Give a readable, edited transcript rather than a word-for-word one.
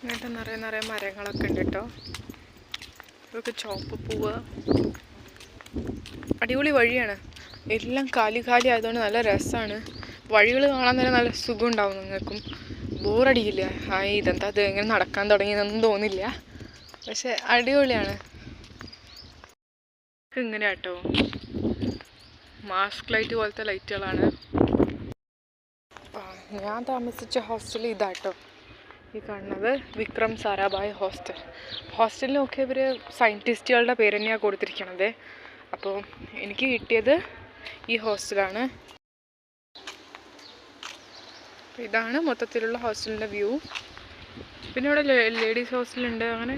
ഇങ്ങനത്തെ നിറയെ മരങ്ങളൊക്കെ ഉണ്ട് കേട്ടോ. ഇതൊക്കെ ചുവപ്പ് പൂവ്. അടിപൊളി വഴിയാണ്. എല്ലാം കാലി ആയതുകൊണ്ട് നല്ല രസമാണ്. വഴികൾ കാണാൻ തന്നെ നല്ല സുഖം ഉണ്ടാവും. നിങ്ങൾക്കും ബോറടിക്കില്ല. ഇതെന്താ അത് എങ്ങനെ നടക്കാൻ തുടങ്ങിയതൊന്നും തോന്നില്ല. പക്ഷെ അടിപൊളിയാണ്. ഇങ്ങനെ കേട്ടോ, മാസ്ക് ലൈറ്റ് പോലത്തെ ലൈറ്റുകളാണ്. ഞാൻ താമസിച്ച ഹോസ്റ്റൽ ഇതാട്ടോ, ഈ കാണുന്നത് വിക്രം സാരാഭായ് ഹോസ്റ്റൽ. ഹോസ്റ്റലിനൊക്കെ ഇവർ സയൻറ്റിസ്റ്റുകളുടെ പേര് തന്നെയാണ് കൊടുത്തിരിക്കണത്. അപ്പോൾ എനിക്ക് കിട്ടിയത് ഈ ഹോസ്റ്റലാണ്. ഇതാണ് മൊത്തത്തിലുള്ള ഹോസ്റ്റലിൻ്റെ വ്യൂ. പിന്നെ ഇവിടെ ലേഡീസ് ഹോസ്റ്റലുണ്ട്. അങ്ങനെ